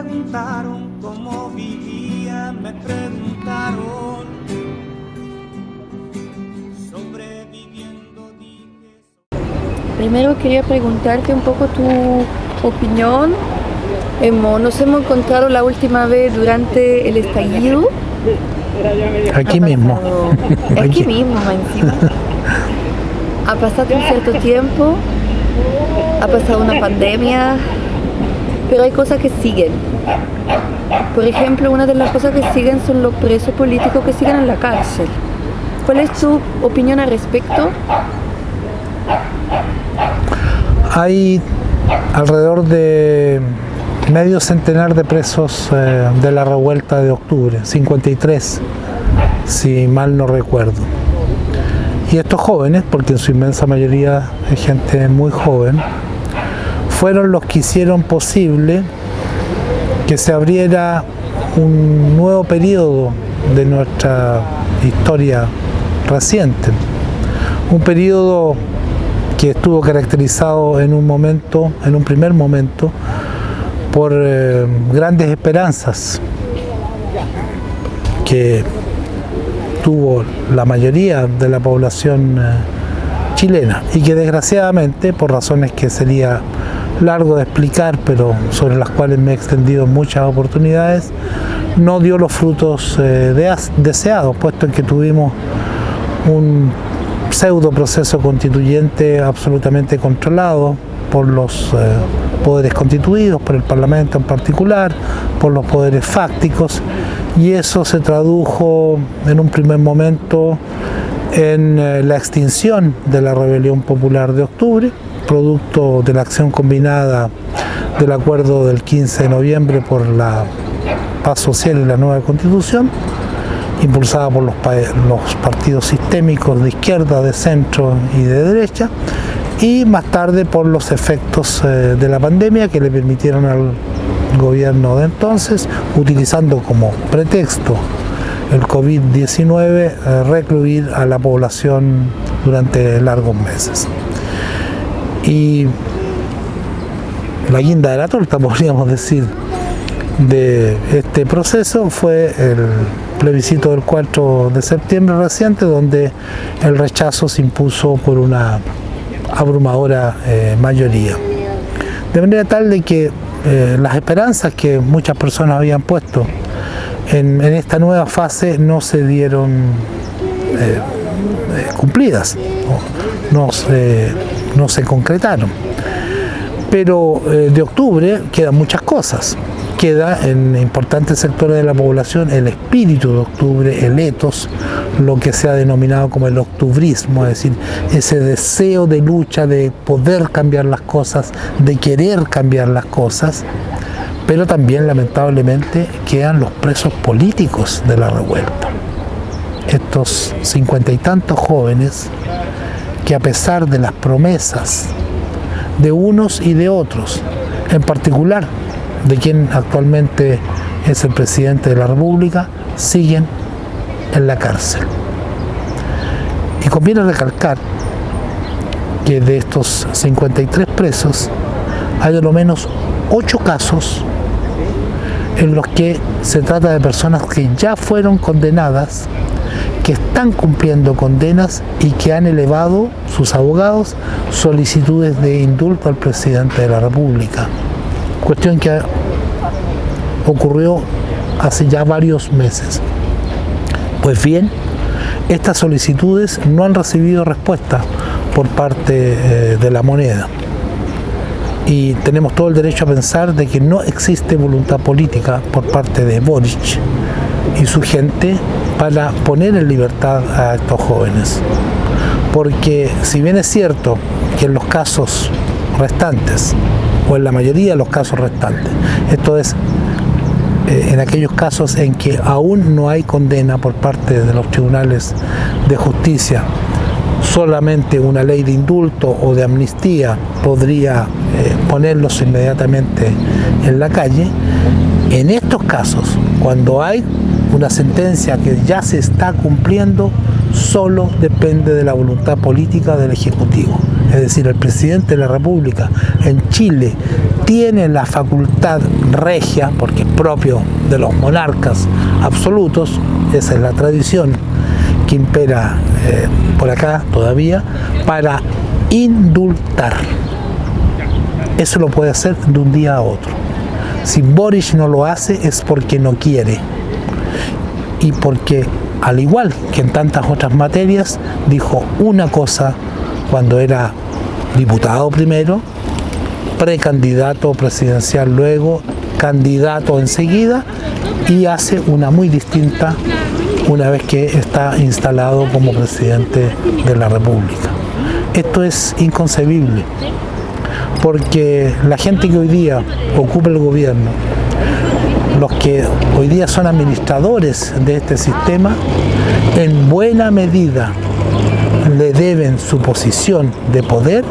preguntaron cómo vivía, me preguntaron. Sobreviviendo dije. Primero quería preguntarte un poco tu opinión. Nos hemos encontrado la última vez durante el estallido. Aquí mismo. Aquí mismo, más encima. Ha pasado un cierto tiempo, ha pasado una pandemia, pero hay cosas que siguen. Por ejemplo, una de las cosas que siguen son los presos políticos que siguen en la cárcel. ¿Cuál es tu opinión al respecto? Hay alrededor de medio centenar de presos de la revuelta de octubre, 53, si mal no recuerdo. Y estos jóvenes, porque en su inmensa mayoría es gente muy joven, fueron los que hicieron posible que se abriera un nuevo periodo de nuestra historia reciente. Un periodo que estuvo caracterizado en un primer momento, por grandes esperanzas que tuvo la mayoría de la población chilena y que desgraciadamente, por razones que sería largo de explicar, pero sobre las cuales me he extendido en muchas oportunidades, no dio los frutos deseados, puesto en que tuvimos un pseudo proceso constituyente absolutamente controlado por los poderes constituidos, por el Parlamento en particular, por los poderes fácticos, y eso se tradujo en un primer momento en la extinción de la rebelión popular de octubre, producto de la acción combinada del acuerdo del 15 de noviembre por la paz social y la nueva constitución, impulsada por los partidos sistémicos de izquierda, de centro y de derecha, y más tarde por los efectos de la pandemia que le permitieron al gobierno de entonces, utilizando como pretexto el COVID-19, recluir a la población durante largos meses. Y la guinda de la torta, podríamos decir, de este proceso fue el plebiscito del 4 de septiembre reciente, donde el rechazo se impuso por una abrumadora mayoría. De manera tal de que las esperanzas que muchas personas habían puesto en esta nueva fase no se dieron cumplidas, no se concretaron. Pero de octubre quedan muchas cosas. Queda en importantes sectores de la población el espíritu de octubre, el ethos, lo que se ha denominado como el octubrismo, es decir, ese deseo de lucha, de poder cambiar las cosas, de querer cambiar las cosas, pero también lamentablemente quedan los presos políticos de la revuelta. Estos 50 y tantos jóvenes que, a pesar de las promesas de unos y de otros, en particular de quien actualmente es el presidente de la República, siguen en la cárcel. Y conviene recalcar que de estos 53 presos hay a lo menos 8 casos en los que se trata de personas que ya fueron condenadas, que están cumpliendo condenas y que han elevado sus abogados solicitudes de indulto al presidente de la República. Cuestión que ocurrió hace ya varios meses. Pues bien, estas solicitudes no han recibido respuesta por parte de la moneda. Y tenemos todo el derecho a pensar de que no existe voluntad política por parte de Boric y su gente para poner en libertad a estos jóvenes. Porque si bien es cierto que en los casos restantes, o en la mayoría de los casos restantes, esto es, en aquellos casos en que aún no hay condena por parte de los tribunales de justicia, solamente una ley de indulto o de amnistía podría ponerlos inmediatamente en la calle. En estos casos, cuando hay una sentencia que ya se está cumpliendo, solo depende de la voluntad política del Ejecutivo. es decir, el presidente de la República en Chile tiene la facultad regia, porque es propio de los monarcas absolutos, esa es la tradición que impera por acá todavía, para indultar. Eso lo puede hacer de un día a otro. Si Boric no lo hace es porque no quiere y porque, al igual que en tantas otras materias, dijo una cosa cuando era diputado primero, precandidato presidencial luego, candidato enseguida, y hace una muy distinta una vez que está instalado como presidente de la República. Esto es inconcebible, porque la gente que hoy día ocupa el gobierno, los que hoy día son administradores de este sistema, en buena medida le deben su posición de poder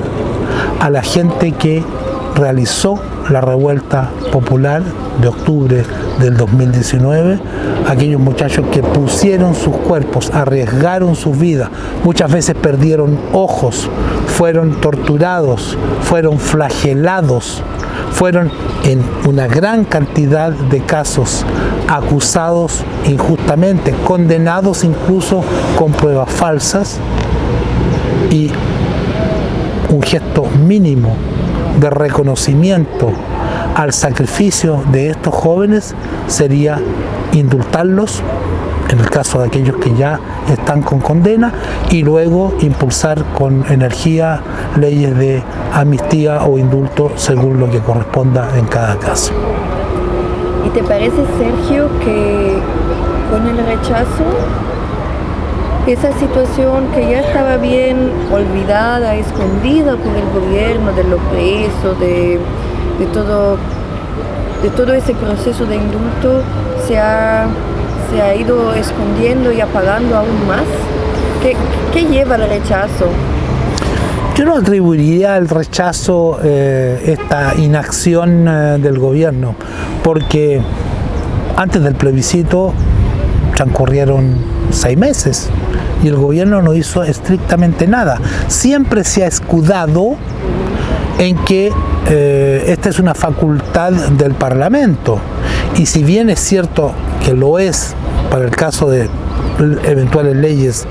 a la gente que realizó la revuelta popular de octubre del 2019, aquellos muchachos que pusieron sus cuerpos, arriesgaron sus vidas, muchas veces perdieron ojos, fueron torturados, fueron flagelados, fueron en una gran cantidad de casos acusados injustamente, condenados incluso con pruebas falsas, y un gesto mínimo de reconocimiento al sacrificio de estos jóvenes sería indultarlos, en el caso de aquellos que ya están con condena, y luego impulsar con energía leyes de amnistía o indulto según lo que corresponda en cada caso. ¿Y te parece, Sergio, que con el rechazo, esa situación que ya estaba bien olvidada, escondida por el gobierno, de los presos, de todo ese proceso de indulto, se ha ido escondiendo y apagando aún más? ¿Qué lleva al rechazo? Yo no atribuiría al rechazo esta inacción del gobierno, porque antes del plebiscito transcurrieron 6 meses y el gobierno no hizo estrictamente nada. Siempre se ha escudado en que esta es una facultad del Parlamento, y si bien es cierto que lo es para el caso de eventuales leyes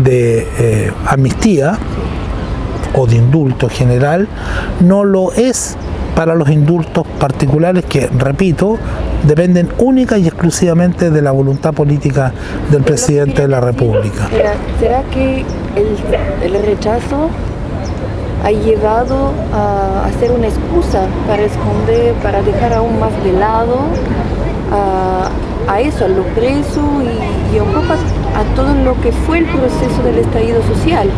de amnistía o de indulto general, no lo es para los indultos particulares que, repito, dependen única y exclusivamente de la voluntad política del presidente de la República. ¿Será que el rechazo ha llevado a ser una excusa para esconder, para dejar aún más de lado a eso, a los presos y un poco a todo lo que fue el proceso del estallido social?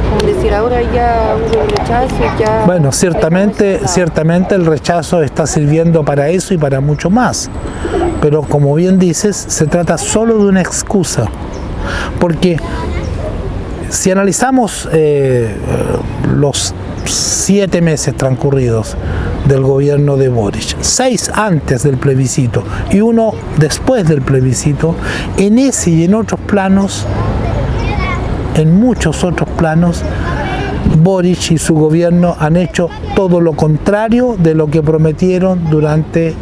Como decir, ahora ya hubo rechazo, ya... Bueno, ciertamente el rechazo está sirviendo para eso y para mucho más. Pero como bien dices, se trata solo de una excusa. Porque si analizamos los 7 meses transcurridos del gobierno de Boric, 6 antes del plebiscito y 1 después del plebiscito, en ese y en otros planos, en muchos otros planos, Boric y su gobierno han hecho todo lo contrario de lo que prometieron durante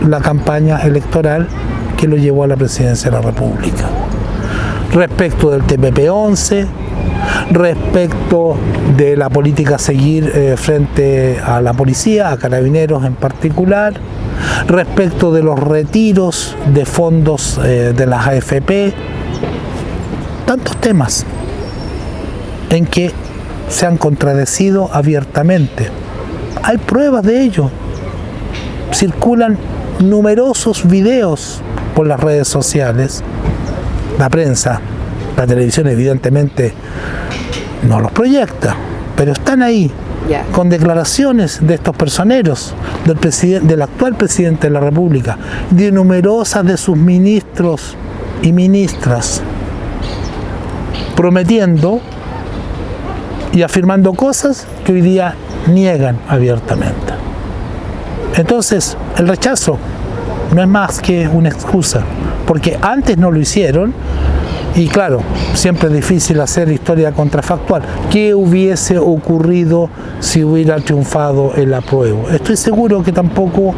la campaña electoral que lo llevó a la presidencia de la República. Respecto del TPP-11, respecto de la política a seguir frente a la policía, a carabineros en particular, respecto de los retiros de fondos de las AFP, tantos temas en que se han contradecido abiertamente. Hay pruebas de ello. Circulan numerosos videos por las redes sociales. La prensa, la televisión evidentemente no los proyecta, pero están ahí, con declaraciones de estos personeros, del actual presidente de la República, de numerosas de sus ministros y ministras, prometiendo y afirmando cosas que hoy día niegan abiertamente. Entonces, el rechazo no es más que una excusa, porque antes no lo hicieron Y claro, siempre es difícil hacer historia contrafactual. ¿Qué hubiese ocurrido si hubiera triunfado el apruebo? Estoy seguro que tampoco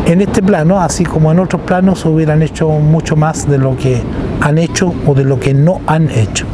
en este plano, así como en otros planos, hubieran hecho mucho más de lo que han hecho o de lo que no han hecho.